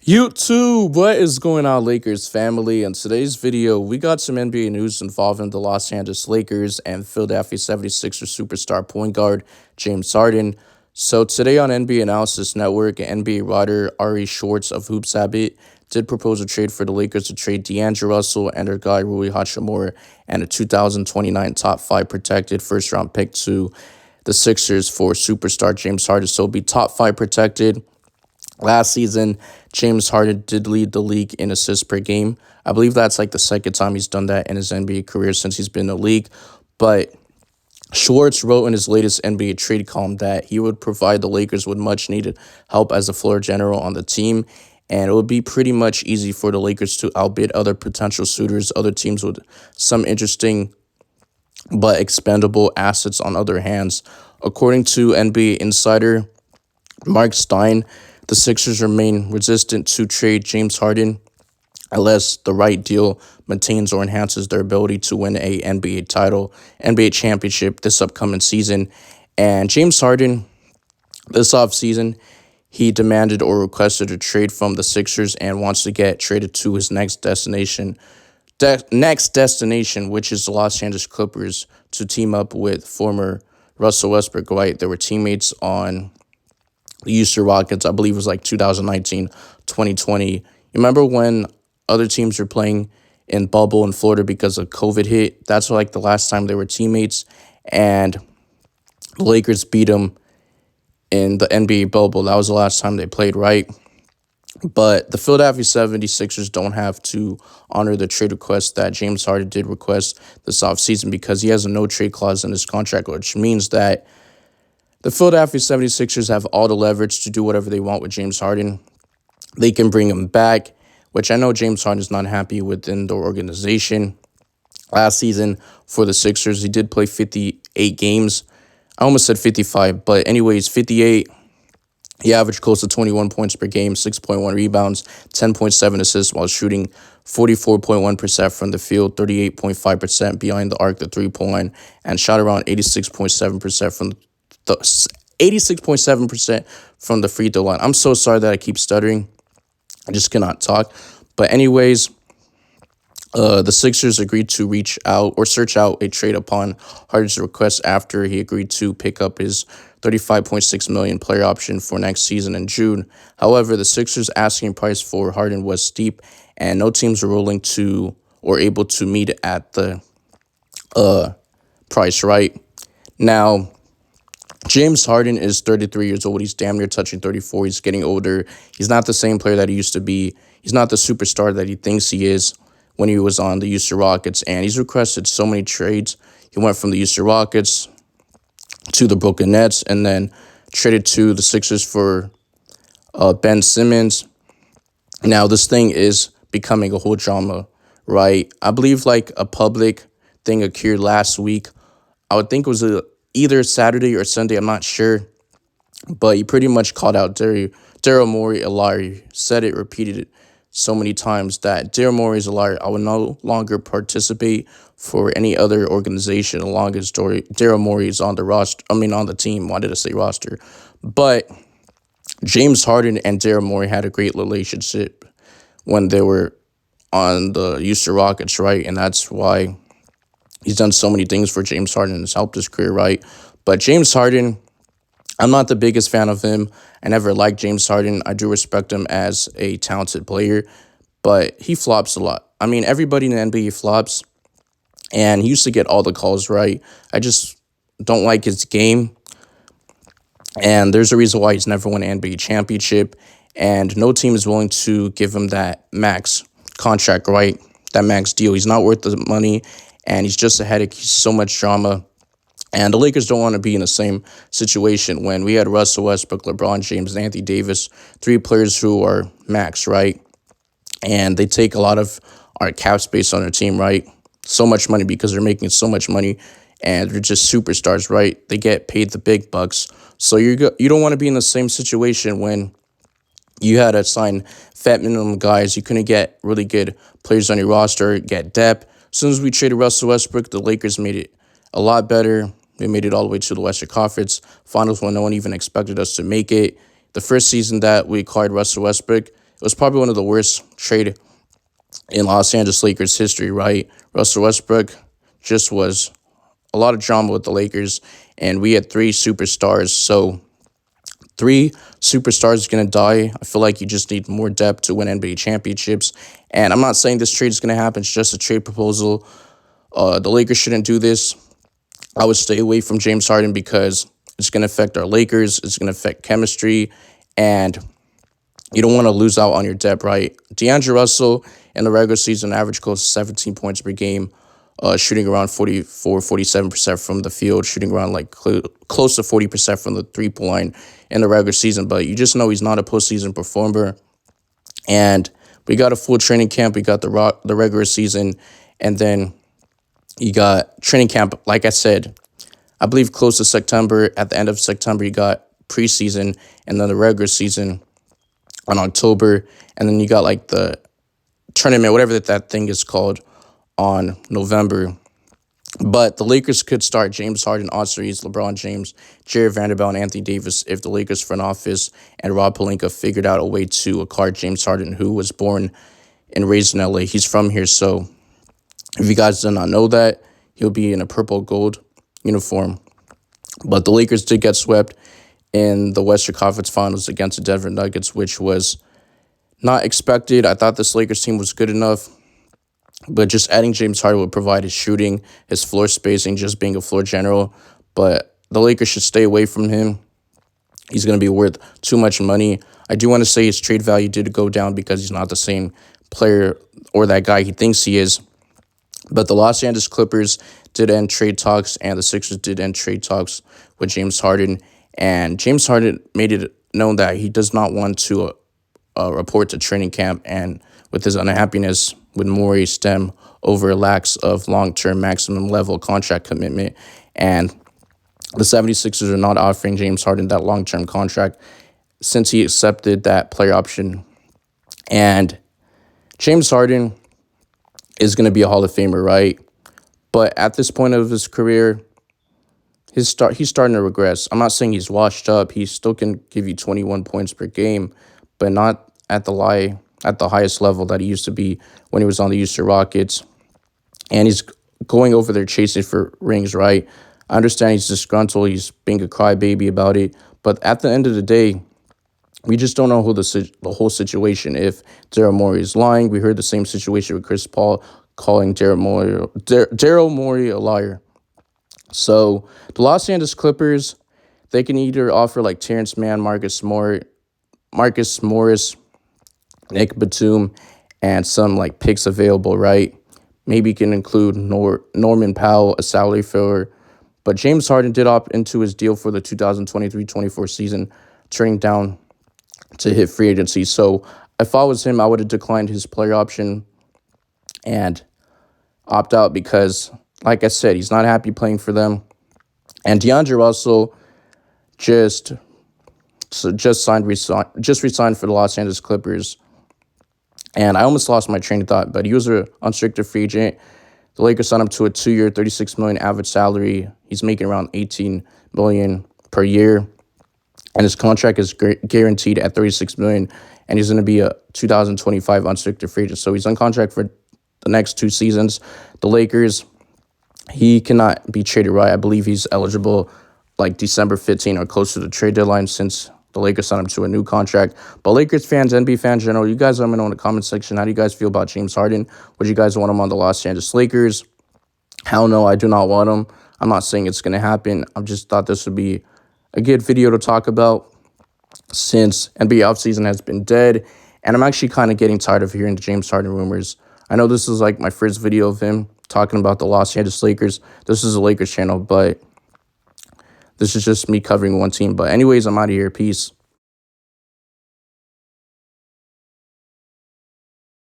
YouTube, what is going on, Lakers family? In today's video, we got some NBA news involving the Los Angeles Lakers and Philadelphia 76ers superstar point guard James Harden. So today on NBA Analysis Network, NBA writer Ari Schwartz of Hoops Habit did propose a trade for the Lakers to trade D'Angelo Russell and their guy Rui Hachimura and a 2029 top 5 protected first-round pick to the Sixers for superstar James Harden. So it'll be top 5 protected. Last season, James Harden did lead the league in assists per game. I believe that's like the second time he's done that in his NBA career since he's been in the league. But Schwartz wrote in his latest NBA trade column that he would provide the Lakers with much needed help as a floor general on the team. And it would be pretty much easy for the Lakers to outbid other potential suitors, other teams with some interesting but expendable assets on other hands. According to NBA Insider Mark Stein, the Sixers remain resistant to trade James Harden unless the right deal maintains or enhances their ability to win a NBA championship this upcoming season. And James Harden, this offseason, he demanded or requested a trade from the Sixers and wants to get traded to his next destination, which is the Los Angeles Clippers, to team up with former Russell Westbrook. Right, they were teammates on the Houston Rockets. I believe it was like 2019, 2020. You remember when other teams were playing in bubble in Florida because of COVID hit? That's like the last time they were teammates, and the Lakers beat them in the NBA bubble. That was the last time they played, right? But the Philadelphia 76ers don't have to honor the trade request that James Harden did request this offseason because he has a no-trade clause in his contract, which means that the Philadelphia 76ers have all the leverage to do whatever they want with James Harden. They can bring him back, which I know James Harden is not happy within the organization. Last season for the Sixers, he did play 58 games. I almost said 55, but anyways, 58. He averaged close to 21 points per game, 6.1 rebounds, 10.7 assists while shooting 44.1% from the field, 38.5% behind the arc, the three-point line, and shot around 86.7% from the 86.7% from the free throw line. I'm so sorry that I keep stuttering. I just cannot talk. But anyways, the Sixers agreed to reach out or search out a trade upon Harden's request after he agreed to pick up his $35.6 million player option for next season in June. However, the Sixers' asking price for Harden was steep, and no teams were willing to or able to meet at the price. Right now, James Harden is 33 years old. He's damn near touching 34. He's getting older. He's not the same player that he used to be. He's not the superstar that he thinks he is when he was on the Houston Rockets. And he's requested so many trades. He went from the Houston Rockets to the Brooklyn Nets and then traded to the Sixers for Ben Simmons. Now, this thing is becoming a whole drama, right? I believe like a public thing occurred last week. I would think it was either Saturday or Sunday, I'm not sure. But he pretty much called out Daryl Morey a liar. Said it, repeated it so many times that Daryl Morey is a liar. I will no longer participate for any other organization as long as Daryl Morey is on the roster. On the team. Why did I say roster? But James Harden and Daryl Morey had a great relationship when they were on the Houston Rockets, right? And that's why he's done so many things for James Harden and has helped his career, right? But James Harden, I'm not the biggest fan of him. I never liked James Harden. I do respect him as a talented player, but he flops a lot. I mean, everybody in the NBA flops, and he used to get all the calls right. I just don't like his game, and there's a reason why he's never won an NBA championship, and no team is willing to give him that max contract, right? That max deal. He's not worth the money, and he's just a headache. He's so much drama. And the Lakers don't want to be in the same situation when we had Russell Westbrook, LeBron James, and Anthony Davis, three players who are max, right? And they take a lot of our cap space on their team, right? So much money because they're making so much money, and they're just superstars, right? They get paid the big bucks. So you don't want to be in the same situation when you had to sign fat minimum guys. You couldn't get really good players on your roster, get depth. As soon as we traded Russell Westbrook, the Lakers made it a lot better. They made it all the way to the Western Conference Finals when no one even expected us to make it. The first season that we acquired Russell Westbrook, It was probably one of the worst trade in Los Angeles Lakers history, right? Russell Westbrook just was a lot of drama with the Lakers, and we had three superstars. So three superstars is going to die. I feel like you just need more depth to win NBA championships. And I'm not saying this trade is going to happen. It's just a trade proposal. The Lakers shouldn't do this. I would stay away from James Harden because it's going to affect our Lakers. It's going to affect chemistry. And you don't want to lose out on your depth, right? D'Angelo Russell in the regular season averaged close to 17 points per game, shooting around 47% from the field, shooting around like close to 40% from the three-point line in the regular season. But you just know he's not a postseason performer. And we got a full training camp. We got the regular season. And then you got training camp, like I said, I believe close to September. At the end of September, you got preseason and then the regular season on October, and then you got like the tournament, whatever that thing is called, on November. But the Lakers could start James Harden, Austin Reeves, LeBron James, Jared Vanderbilt, and Anthony Davis if the Lakers front office and Rob Pelinka figured out a way to acquire James Harden, who was born and raised in LA. He's from here, so if you guys do not know that, he'll be in a purple gold uniform. But the Lakers did get swept in the Western Conference Finals against the Denver Nuggets, which was not expected. I thought this Lakers team was good enough, but just adding James Harden would provide his shooting, his floor spacing, just being a floor general. But the Lakers should stay away from him. He's going to be worth too much money. I do want to say his trade value did go down because he's not the same player or that guy he thinks he is. But the Los Angeles Clippers did end trade talks, and the Sixers did end trade talks with James Harden. And James Harden made it known that he does not want to report to training camp, and with his unhappiness with Morey stem over lacks of long-term maximum level contract commitment. And the 76ers are not offering James Harden that long-term contract since he accepted that player option. And James Harden is going to be a Hall of Famer, right? But at this point of his career, he's starting to regress. I'm not saying he's washed up. He still can give you 21 points per game, but not at the highest level that he used to be when he was on the Houston Rockets. And he's going over there chasing for rings, right? I understand he's disgruntled. He's being a crybaby about it. But at the end of the day, we just don't know who the whole situation. If Daryl Morey is lying, we heard the same situation with Chris Paul calling Daryl Morey a liar. So the Los Angeles Clippers, they can either offer like Terrence Mann, Marcus Morris, Nick Batum, and some like picks available, right? Maybe you can include Norman Powell, a salary filler. But James Harden did opt into his deal for the 2023-24 season, turning down to hit free agency. So if I was him, I would have declined his player option and opt out because, like I said, he's not happy playing for them. And D'Angelo Russell just resigned for the Los Angeles Clippers. And I almost lost my train of thought, but he was an unrestricted free agent. The Lakers signed him to a 2-year, $36 million average salary. He's making around $18 million per year. And his contract is guaranteed at $36 million, and he's going to be a 2025 unrestricted free agent. So he's on contract for the next 2 seasons. The Lakers, he cannot be traded, right? I believe he's eligible like December 15 or close to the trade deadline since the Lakers signed him to a new contract. But Lakers fans, NBA fans in general, you guys let me know in the comment section. How do you guys feel about James Harden? Would you guys want him on the Los Angeles Lakers? Hell no, I do not want him. I'm not saying it's going to happen. I just thought this would be a good video to talk about since NBA offseason has been dead. And I'm actually kind of getting tired of hearing the James Harden rumors. I know this is like my first video of him talking about the Los Angeles Lakers. This is a Lakers channel, but this is just me covering one team. But anyways, I'm out of here. Peace.